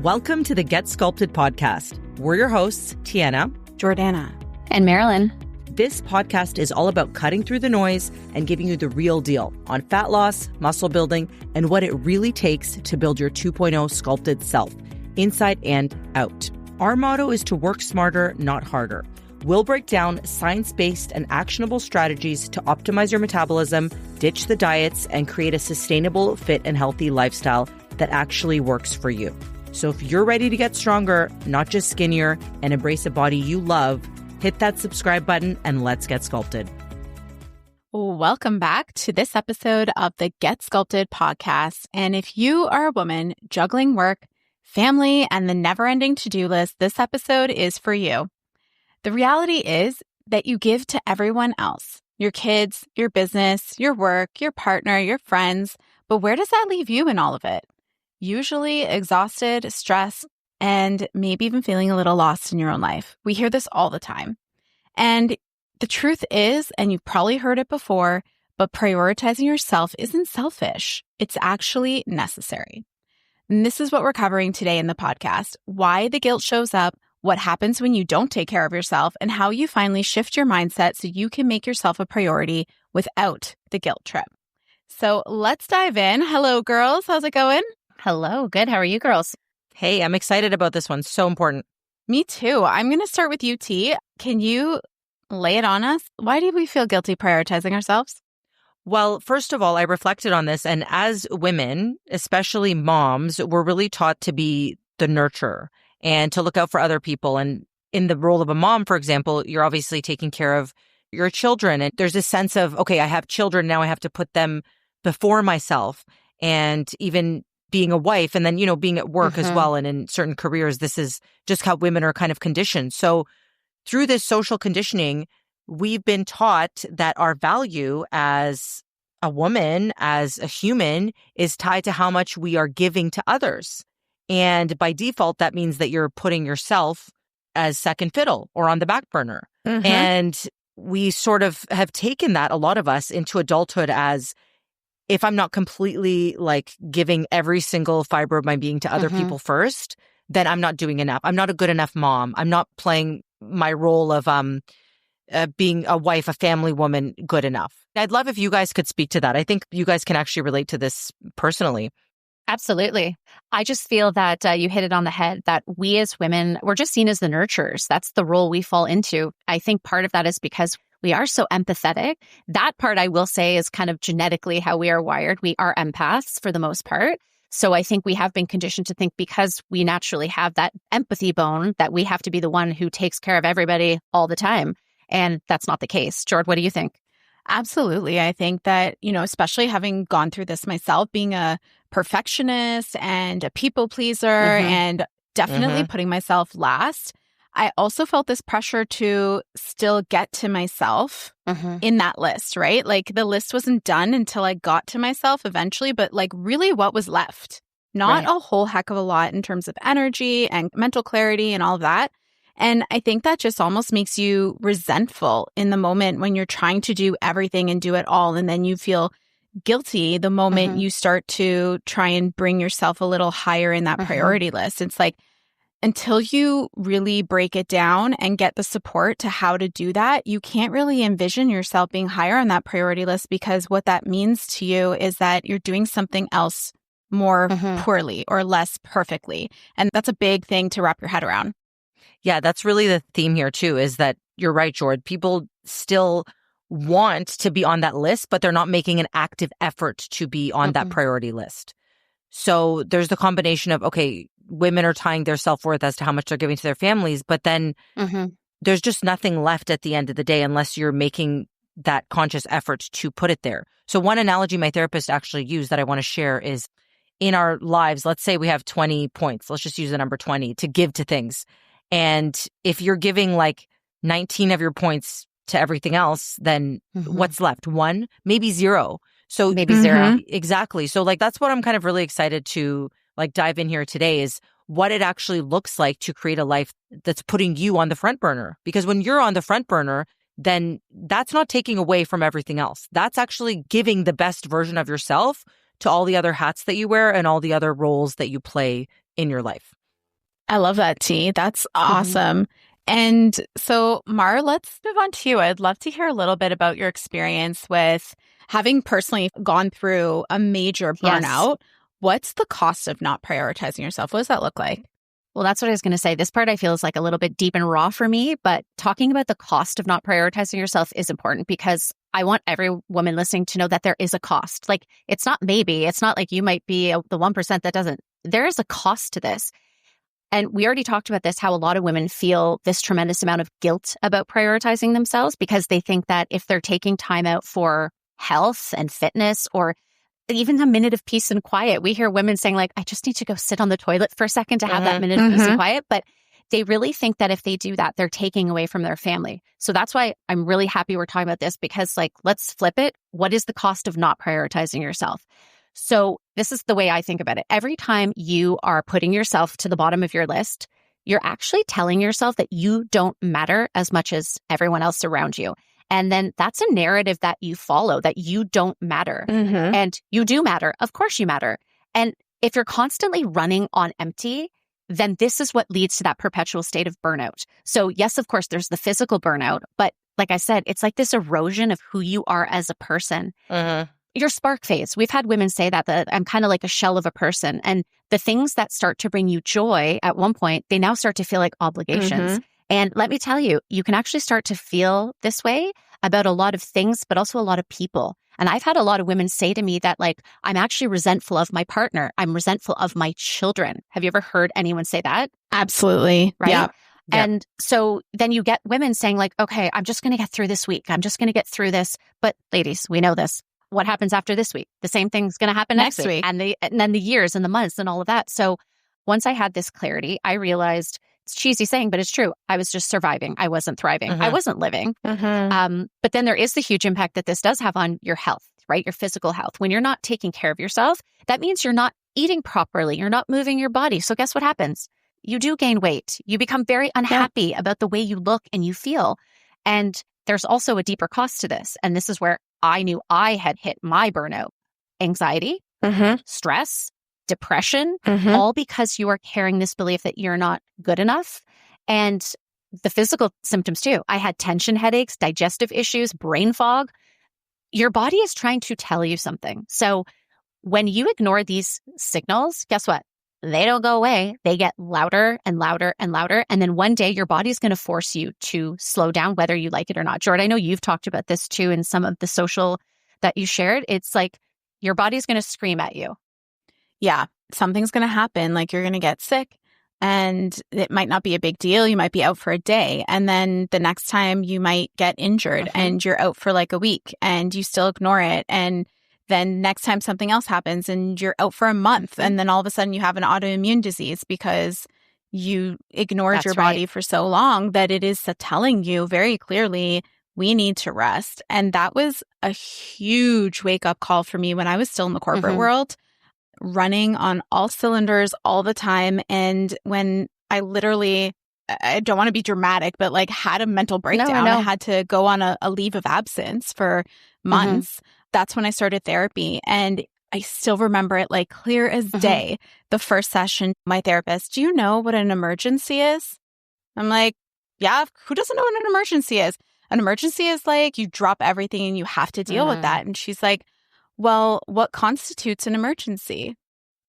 Welcome to the Get Sculpted podcast. We're your hosts, Tiana, Jordana, and Marilyn. This podcast is all about cutting through the noise and giving you the real deal on fat loss, muscle building, and what it really takes to build your 2.0 sculpted self, inside and out. Our motto is to work smarter, not harder. We'll break down science-based and actionable strategies to optimize your metabolism, ditch the diets, and create a sustainable, fit, and healthy lifestyle that actually works for you. So if you're ready to get stronger, not just skinnier, and embrace a body you love, hit that subscribe button and let's get sculpted. Welcome back to this episode of the Get Sculpted podcast. And if you are a woman juggling work, family, and the never-ending to-do list, this episode is for you. The reality is that you give to everyone else, your kids, your business, your work, your partner, your friends. But where does that leave you in all of it? Usually exhausted, stressed, and maybe even feeling a little lost in your own life. We hear this all the time. And the truth is, and you've probably heard it before, but prioritizing yourself isn't selfish. It's actually necessary. And this is what we're covering today in the podcast: why the guilt shows up, what happens when you don't take care of yourself, and how you finally shift your mindset so you can make yourself a priority without the guilt trip. So let's dive in. Hello, girls. How's it going? Hello. Good. How are you girls? Hey, I'm excited about this one. So important. Me too. I'm going to start with you, T. Can you lay it on us? Why do we feel guilty prioritizing ourselves? Well, first of all, I reflected on this, and as women, especially moms, we're really taught to be the nurturer and to look out for other people. And in the role of a mom, for example, you're obviously taking care of your children. And there's a sense of, okay, I have children, now I have to put them before myself. And even being a wife and then, being at work as well. And in certain careers, this is just how women are kind of conditioned. So through this social conditioning, we've been taught that our value as a woman, as a human, is tied to how much we are giving to others. And by default, that means that you're putting yourself as second fiddle or on the back burner. And we sort of have taken that, a lot of us, into adulthood as, if I'm not completely giving every single fiber of my being to other people first, then I'm not doing enough. I'm not a good enough mom. I'm not playing my role of being a wife, a family woman good enough. I'd love if you guys could speak to that. I think you guys can actually relate to this personally. Absolutely. I just feel that you hit it on the head, that we as women, we're just seen as the nurturers. That's the role we fall into. I think part of that is because we are so empathetic. That part, I will say, is kind of genetically how we are wired. We are empaths for the most part. So I think we have been conditioned to think, because we naturally have that empathy bone, that we have to be the one who takes care of everybody all the time. And that's not the case. Jord, what do you think? Absolutely. I think that, especially having gone through this myself, being a perfectionist and a people pleaser and definitely putting myself last, I also felt this pressure to still get to myself in that list, right? The list wasn't done until I got to myself eventually, but really what was left? Not a whole heck of a lot in terms of energy and mental clarity and all of that. And I think that just almost makes you resentful in the moment when you're trying to do everything and do it all. And then you feel guilty the moment you start to try and bring yourself a little higher in that priority list. It's until you really break it down and get the support to how to do that, you can't really envision yourself being higher on that priority list, because what that means to you is that you're doing something else more poorly or less perfectly. And that's a big thing to wrap your head around. Yeah, that's really the theme here too, is that you're right, Jord. People still want to be on that list, but they're not making an active effort to be on that priority list. So there's the combination of, okay, women are tying their self-worth as to how much they're giving to their families, but then there's just nothing left at the end of the day unless you're making that conscious effort to put it there. So one analogy my therapist actually used that I want to share is, in our lives, let's say we have 20 points. Let's just use the number 20 to give to things. And if you're giving 19 of your points to everything else, then what's left? 1, maybe 0. So maybe 0. Exactly. So that's what I'm kind of really excited to dive in here today, is what it actually looks like to create a life that's putting you on the front burner. Because when you're on the front burner, then that's not taking away from everything else. That's actually giving the best version of yourself to all the other hats that you wear and all the other roles that you play in your life. I love that, T. That's awesome. And so, Mar, let's move on to you. I'd love to hear a little bit about your experience with having personally gone through a major burnout. Yes. What's the cost of not prioritizing yourself? What does that look like? Well, that's what I was going to say. This part I feel is like a little bit deep and raw for me, but talking about the cost of not prioritizing yourself is important because I want every woman listening to know that there is a cost. Like, it's not maybe, it's not like you might be the 1% that doesn't. There is a cost to this. And we already talked about this, how a lot of women feel this tremendous amount of guilt about prioritizing themselves because they think that if they're taking time out for health and fitness or even a minute of peace and quiet, we hear women saying like, I just need to go sit on the toilet for a second to have that minute of peace and quiet. But they really think that if they do that, they're taking away from their family. So that's why I'm really happy we're talking about this because like, let's flip it. What is the cost of not prioritizing yourself? So this is the way I think about it. Every time you are putting yourself to the bottom of your list, you're actually telling yourself that you don't matter as much as everyone else around you. And then that's a narrative that you follow, that you don't matter. And you do matter. Of course you matter. And if you're constantly running on empty, then this is what leads to that perpetual state of burnout. So yes, of course, there's the physical burnout. But like I said, it's like this erosion of who you are as a person. Your spark phase. We've had women say that I'm kind of like a shell of a person. And the things that start to bring you joy at one point, they now start to feel like obligations. And let me tell you, you can actually start to feel this way about a lot of things, but also a lot of people. And I've had a lot of women say to me that like, I'm actually resentful of my partner. I'm resentful of my children. Have you ever heard anyone say that? Absolutely. Right? Yeah. And so then you get women saying like, okay, I'm just going to get through this week. I'm just going to get through this. But ladies, we know this. What happens after this week? The same thing's going to happen next week. And then the years and the months and all of that. So once I had this clarity, I realized it's cheesy saying, but it's true. I was just surviving. I wasn't thriving. I wasn't living. But then there is the huge impact that this does have on your health, right? Your physical health. When you're not taking care of yourself, that means you're not eating properly. You're not moving your body. So guess what happens? You do gain weight. You become very unhappy about the way you look and you feel. And there's also a deeper cost to this. And this is where I knew I had hit my burnout. Anxiety, stress, depression, all because you are carrying this belief that you're not good enough. And the physical symptoms too. I had tension headaches, digestive issues, brain fog. Your body is trying to tell you something. So when you ignore these signals, guess what? They don't go away. They get louder and louder and louder. And then one day your body's going to force you to slow down, whether you like it or not. Jordan, I know you've talked about this too in some of the social that you shared. It's like your body's going to scream at you. Yeah, something's going to happen. Like you're going to get sick and it might not be a big deal. You might be out for a day. And then the next time you might get injured and you're out for like a week and you still ignore it. And then next time something else happens and you're out for a month and then all of a sudden you have an autoimmune disease because you ignored your body for so long that it is telling you very clearly, we need to rest. And that was a huge wake-up call for me when I was still in the corporate world, running on all cylinders all the time. And when I literally, I don't want to be dramatic, but like had a mental breakdown. I had to go on a leave of absence for months. That's when I started therapy. And I still remember it like clear as day. The first session, my therapist, do you know what an emergency is? I'm like, yeah, who doesn't know what an emergency is? An emergency is like you drop everything and you have to deal with that. And she's like, well, what constitutes an emergency?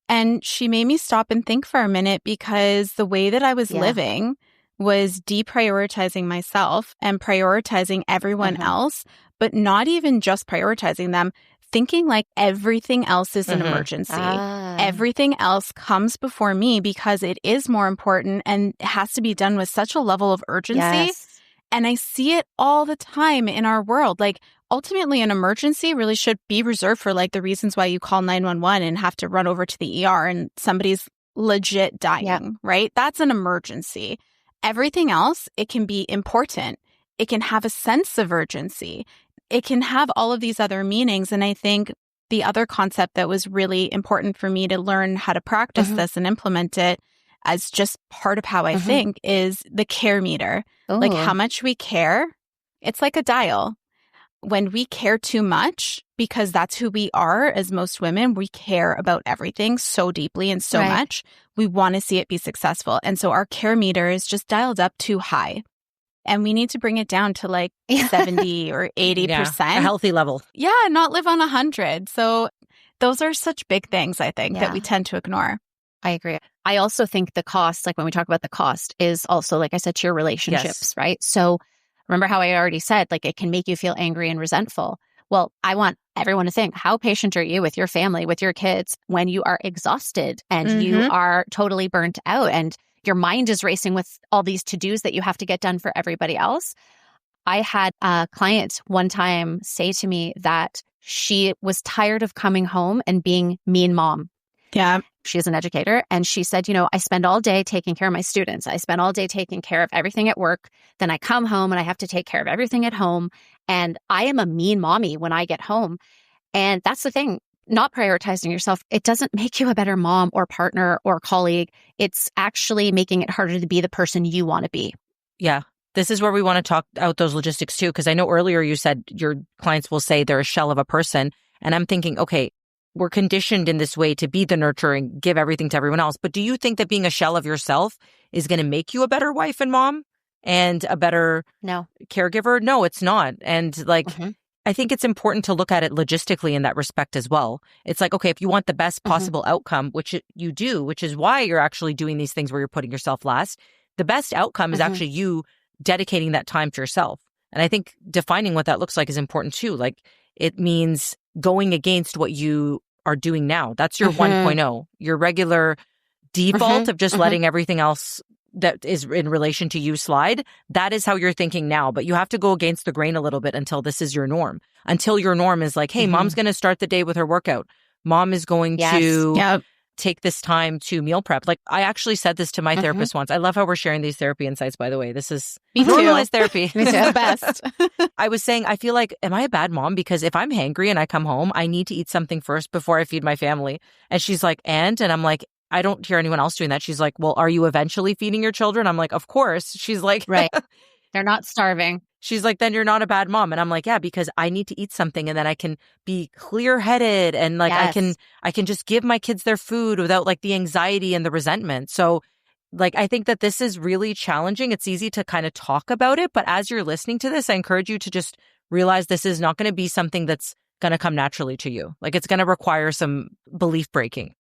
And she made me stop and think for a minute because the way that I was living was deprioritizing myself and prioritizing everyone else, but not even just prioritizing them, thinking like everything else is an emergency. Everything else comes before me because it is more important and has to be done with such a level of urgency. And I see it all the time in our world. Like ultimately an emergency really should be reserved for like the reasons why you call 911 and have to run over to the ER and somebody's legit dying, right? That's an emergency. Everything else, it can be important. It can have a sense of urgency. It can have all of these other meanings. And I think the other concept that was really important for me to learn how to practice this and implement it as just part of how I think is the care meter. Like how much we care. It's like a dial. When we care too much, because that's who we are as most women, we care about everything so deeply and so much. we want to see it be successful. And so our care meter is just dialed up too high. And we need to bring it down to like 70 or 80%. Yeah, a healthy level. Yeah, not live on 100. So those are such big things, I think, that we tend to ignore. I agree. I also think the cost, like when we talk about the cost, is also, like I said, to your relationships, right? So remember how I already said, like it can make you feel angry and resentful. Well, I want everyone to think, how patient are you with your family, with your kids, when you are exhausted and you are totally burnt out and your mind is racing with all these to-dos that you have to get done for everybody else? I had a client one time say to me that she was tired of coming home and being mean mom. Yeah. She's an educator. And she said, I spend all day taking care of my students. I spend all day taking care of everything at work. Then I come home and I have to take care of everything at home. And I am a mean mommy when I get home. And that's the thing, not prioritizing yourself. It doesn't make you a better mom or partner or colleague. It's actually making it harder to be the person you want to be. Yeah. This is where we want to talk out those logistics too, because I know earlier you said your clients will say they're a shell of a person. And I'm thinking, okay, we're conditioned in this way to be the nurturer and give everything to everyone else. But do you think that being a shell of yourself is going to make you a better wife and mom and a better caregiver? No, it's not. And I think it's important to look at it logistically in that respect as well. It's like, okay, if you want the best possible outcome, which you do, which is why you're actually doing these things where you're putting yourself last, the best outcome is actually you dedicating that time to yourself. And I think defining what that looks like is important too. Like it means going against what you are doing now. That's your 1.0, your regular default of just letting everything else that is in relation to you slide. That is how you're thinking now, but you have to go against the grain a little bit until this is your norm. Until your norm is like, hey, mom's going to start the day with her workout. Mom is going to take this time to meal prep. Like I actually said this to my therapist once. I love how we're sharing these therapy insights, by the way. This is normalized therapy. Me too. The best. I was saying, I feel like, am I a bad mom? Because if I'm hangry and I come home, I need to eat something first before I feed my family. And she's like, and I'm like, I don't hear anyone else doing that. She's like, well, are you eventually feeding your children? I'm like, of course. She's like, right. They're not starving. She's like, then you're not a bad mom. And I'm like, yeah, because I need to eat something and then I can be clear-headed and like I can just give my kids their food without like the anxiety and the resentment. So like, I think that this is really challenging. It's easy to kind of talk about it, but as you're listening to this, I encourage you to just realize this is not going to be something that's going to come naturally to you. Like it's going to require some belief breaking.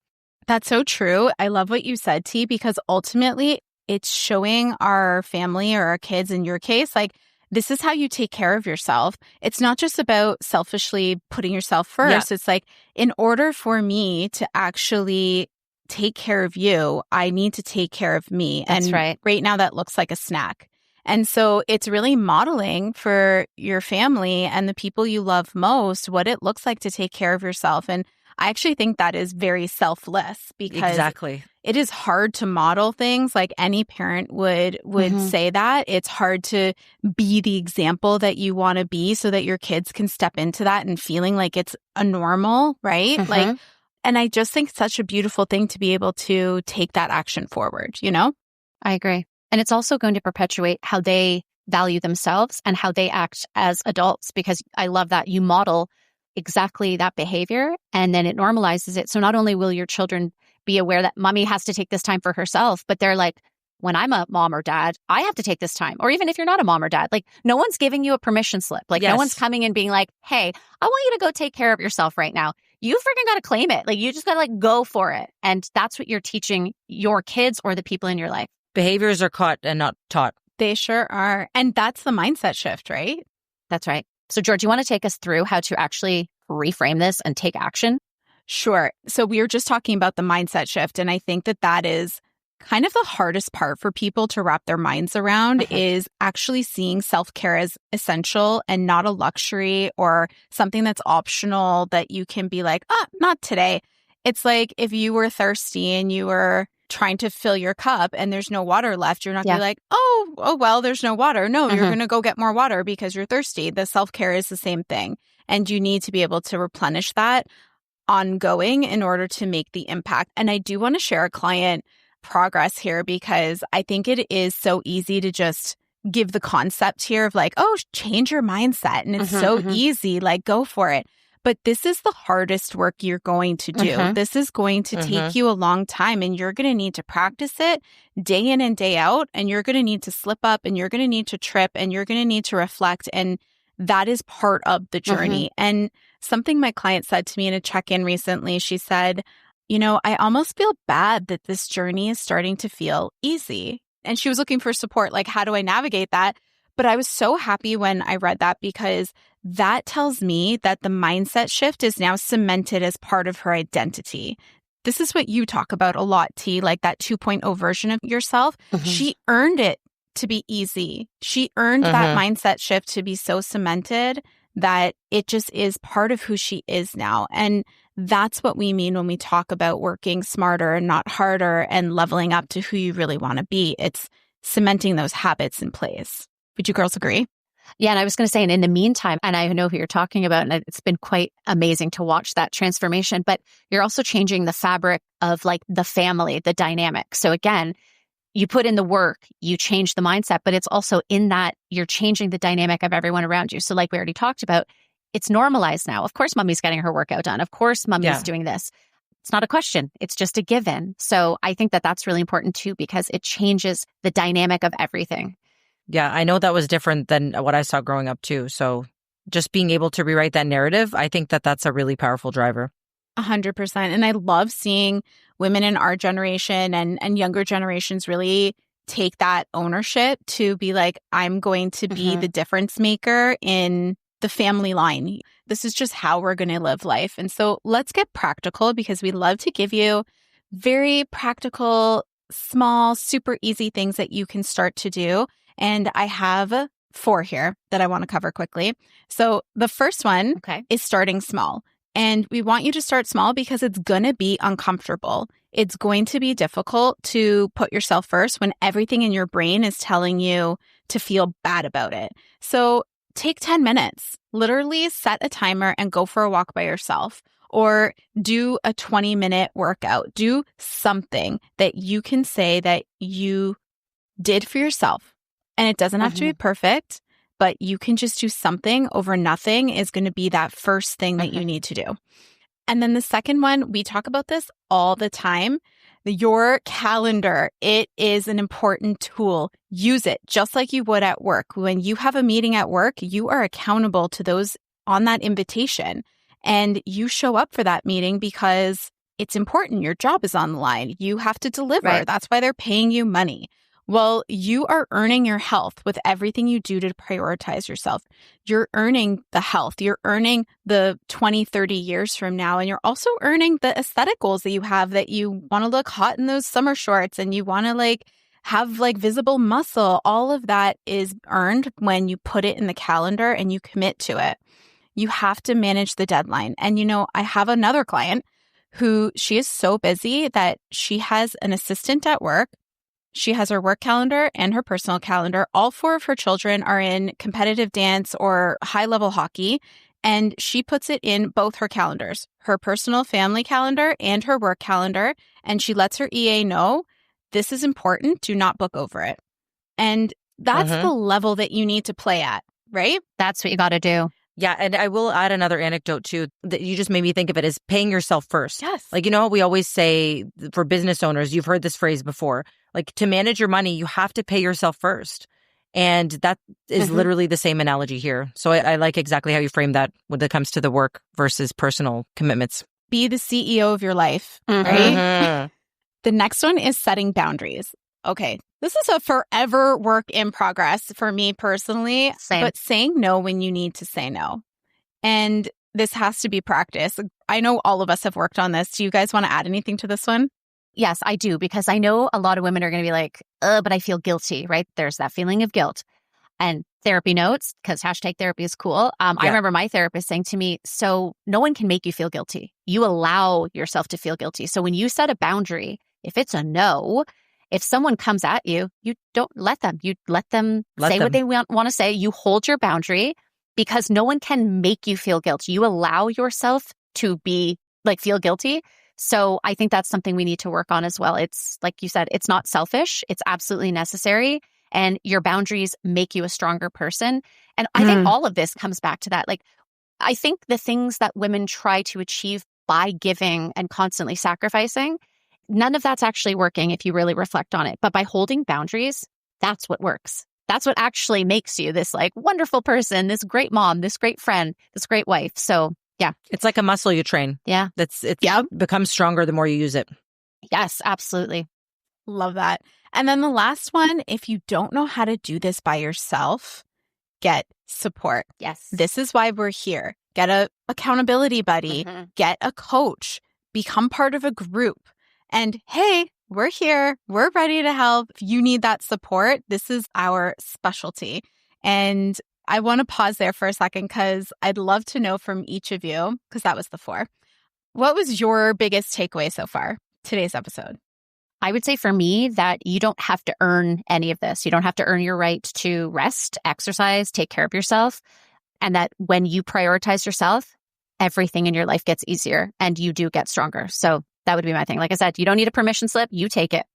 That's so true. I love what you said, T, because ultimately it's showing our family or our kids, in your case, like, this is how you take care of yourself. It's not just about selfishly putting yourself first. Yeah. It's like, in order for me to actually take care of you, I need to take care of me. That's and right. Right now that looks like a snack. And so it's really modeling for your family and the people you love most what it looks like to take care of yourself. And I actually think that is very selfless because it is hard to model things like any parent would say that. It's hard to be the example that you want to be so that your kids can step into that and feeling like it's a normal, right? Like, and I just think it's such a beautiful thing to be able to take that action forward, you know? I agree. And it's also going to perpetuate how they value themselves and how they act as adults, because I love that you model exactly that behavior and then it normalizes it. So not only will your children be aware that mommy has to take this time for herself, but they're like, when I'm a mom or dad, I have to take this time. Or even if you're not a mom or dad, like no one's giving you a permission slip. Like no one's coming and being like, hey, I want you to go take care of yourself right now. You freaking got to claim it. Like you just got to like go for it. And that's what you're teaching your kids or the people in your life. Behaviors are caught and not taught. They sure are. And that's the mindset shift, right? That's right. So, George, you want to take us through how to actually reframe this and take action? Sure. So we were just talking about the mindset shift. And I think that that is kind of the hardest part for people to wrap their minds around is actually seeing self-care as essential and not a luxury or something that's optional that you can be like, not today. It's like if you were thirsty and you were trying to fill your cup and there's no water left, you're not going to be like, oh, well, there's no water. No, you're going to go get more water because you're thirsty. The self-care is the same thing. And you need to be able to replenish that ongoing in order to make the impact. And I do want to share a client progress here because I think it is so easy to just give the concept here of like, oh, change your mindset. And it's so easy, like go for it. But this is the hardest work you're going to do. This is going to take you a long time, and you're going to need to practice it day in and day out. And you're going to need to slip up, and you're going to need to trip, and you're going to need to reflect. And that is part of the journey. And something my client said to me in a check-in recently, she said, I almost feel bad that this journey is starting to feel easy. And she was looking for support, like, how do I navigate that? But I was so happy when I read that, because that tells me that the mindset shift is now cemented as part of her identity. This is what you talk about a lot, T, like that 2.0 version of yourself. She earned it to be easy. She earned that mindset shift to be so cemented that it just is part of who she is now. And that's what we mean when we talk about working smarter and not harder and leveling up to who you really want to be. It's cementing those habits in place. Would you girls agree? Yeah. And I was going to say, and in the meantime, and I know who you're talking about, and it's been quite amazing to watch that transformation, but you're also changing the fabric of like the family, the dynamic. So again, you put in the work, you change the mindset, but it's also in that you're changing the dynamic of everyone around you. So like we already talked about, it's normalized now. Of course, mommy's getting her workout done. Of course, mommy's doing this. It's not a question. It's just a given. So I think that that's really important too, because it changes the dynamic of everything. Yeah, I know that was different than what I saw growing up too. So just being able to rewrite that narrative, I think that that's a really powerful driver. 100%. And I love seeing women in our generation and younger generations really take that ownership to be like, I'm going to be the difference maker in the family line. This is just how we're going to live life. And so let's get practical, because we love to give you very practical, small, super easy things that you can start to do. And I have 4 here that I want to cover quickly. So the first one is starting small. And we want you to start small because it's going to be uncomfortable. It's going to be difficult to put yourself first when everything in your brain is telling you to feel bad about it. So take 10 minutes, literally set a timer and go for a walk by yourself, or do a 20-minute workout. Do something that you can say that you did for yourself. And it doesn't have to be perfect, but you can just do something over nothing is going to be that first thing that you need to do. And then the second one, we talk about this all the time. Your calendar, it is an important tool. Use it just like you would at work. When you have a meeting at work, you are accountable to those on that invitation. And you show up for that meeting because it's important. Your job is on the line. You have to deliver. Right. That's why they're paying you money. Well, you are earning your health with everything you do to prioritize yourself. You're earning the health. You're earning the 20, 30 years from now. And you're also earning the aesthetic goals that you have, that you want to look hot in those summer shorts and you want to have visible muscle. All of that is earned when you put it in the calendar and you commit to it. You have to manage the deadline. And I have another client who she is so busy that she has an assistant at work. She has her work calendar and her personal calendar. All 4 of her children are in competitive dance or high-level hockey, and she puts it in both her calendars, her personal family calendar and her work calendar, and she lets her EA know, this is important, do not book over it. And that's the level that you need to play at, right? That's what you got to do. Yeah. And I will add another anecdote too, that you just made me think of it as paying yourself first. Yes. We always say for business owners, you've heard this phrase before, to manage your money, you have to pay yourself first. And that is literally the same analogy here. So I like exactly how you frame that when it comes to the work versus personal commitments. Be the CEO of your life, right? The next one is setting boundaries. Okay. This is a forever work in progress for me personally, but saying no when you need to say no. And this has to be practice. I know all of us have worked on this. Do you guys want to add anything to this one? Yes, I do, because I know a lot of women are going to be like, but I feel guilty, right? There's that feeling of guilt. And therapy notes, because #therapy is cool. I remember my therapist saying to me, so no one can make you feel guilty. You allow yourself to feel guilty. So when you set a boundary, if it's a no, if someone comes at you, you don't let them. You let them say what they want to say. You hold your boundary, because no one can make you feel guilty. You allow yourself to be feel guilty. So I think that's something we need to work on as well. It's like you said, it's not selfish. It's absolutely necessary. And your boundaries make you a stronger person. And I think all of this comes back to that. I think the things that women try to achieve by giving and constantly sacrificing, none of that's actually working if you really reflect on it. But by holding boundaries, that's what works. That's what actually makes you this like wonderful person, this great mom, this great friend, this great wife. So yeah. It's like a muscle you train. Yeah. It becomes stronger the more you use it. Yes, absolutely. Love that. And then the last one, if you don't know how to do this by yourself, get support. Yes. This is why we're here. Get a accountability buddy, get a coach, become part of a group. And hey, we're here. We're ready to help. If you need that support, this is our specialty. And I want to pause there for a second because I'd love to know from each of you, because that was the 4. What was your biggest takeaway so far, today's episode? I would say for me that you don't have to earn any of this. You don't have to earn your right to rest, exercise, take care of yourself. And that when you prioritize yourself, everything in your life gets easier and you do get stronger. So that would be my thing. Like I said, you don't need a permission slip. You take it.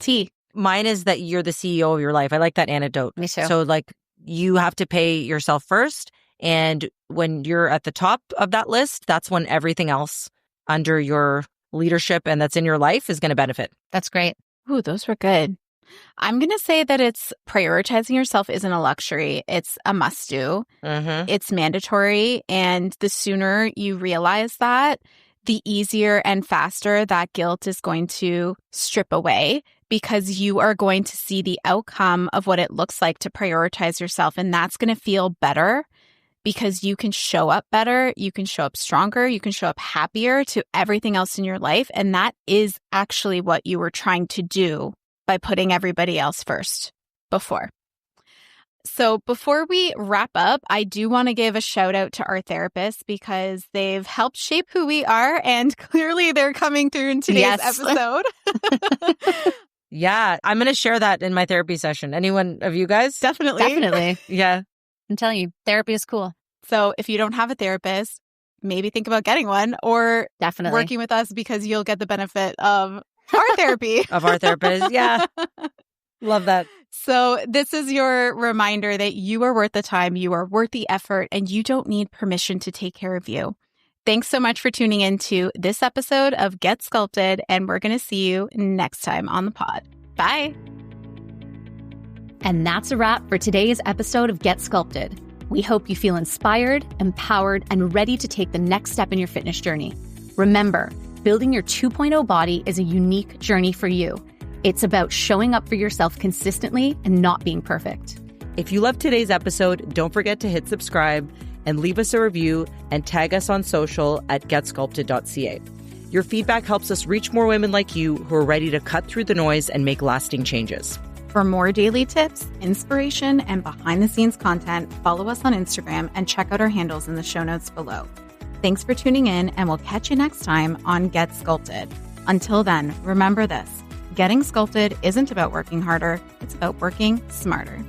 T. Mine is that you're the CEO of your life. I like that anecdote. Me too. So like you have to pay yourself first. And when you're at the top of that list, that's when everything else under your leadership and that's in your life is going to benefit. That's great. Ooh, those were good. I'm going to say that it's prioritizing yourself isn't a luxury. It's a must do. It's mandatory. And the sooner you realize that, the easier and faster that guilt is going to strip away because you are going to see the outcome of what it looks like to prioritize yourself. And that's going to feel better because you can show up better, you can show up stronger, you can show up happier to everything else in your life. And that is actually what you were trying to do by putting everybody else first before. So before we wrap up, I do want to give a shout out to our therapists because they've helped shape who we are. And clearly they're coming through in today's episode. Yeah, I'm going to share that in my therapy session. Anyone of you guys? Definitely. Yeah. I'm telling you, therapy is cool. So if you don't have a therapist, maybe think about getting one or Definitely working with us because you'll get the benefit of our therapy. Of our therapist. Yeah. Love that. So this is your reminder that you are worth the time, you are worth the effort, and you don't need permission to take care of you. Thanks so much for tuning in to this episode of Get Sculpted, and we're going to see you next time on the pod. Bye. And that's a wrap for today's episode of Get Sculpted. We hope you feel inspired, empowered, and ready to take the next step in your fitness journey. Remember, building your 2.0 body is a unique journey for you. It's about showing up for yourself consistently and not being perfect. If you loved today's episode, don't forget to hit subscribe and leave us a review and tag us on social at getsculpted.ca. Your feedback helps us reach more women like you who are ready to cut through the noise and make lasting changes. For more daily tips, inspiration, and behind-the-scenes content, follow us on Instagram and check out our handles in the show notes below. Thanks for tuning in, and we'll catch you next time on Get Sculpted. Until then, remember this. Getting sculpted isn't about working harder, it's about working smarter.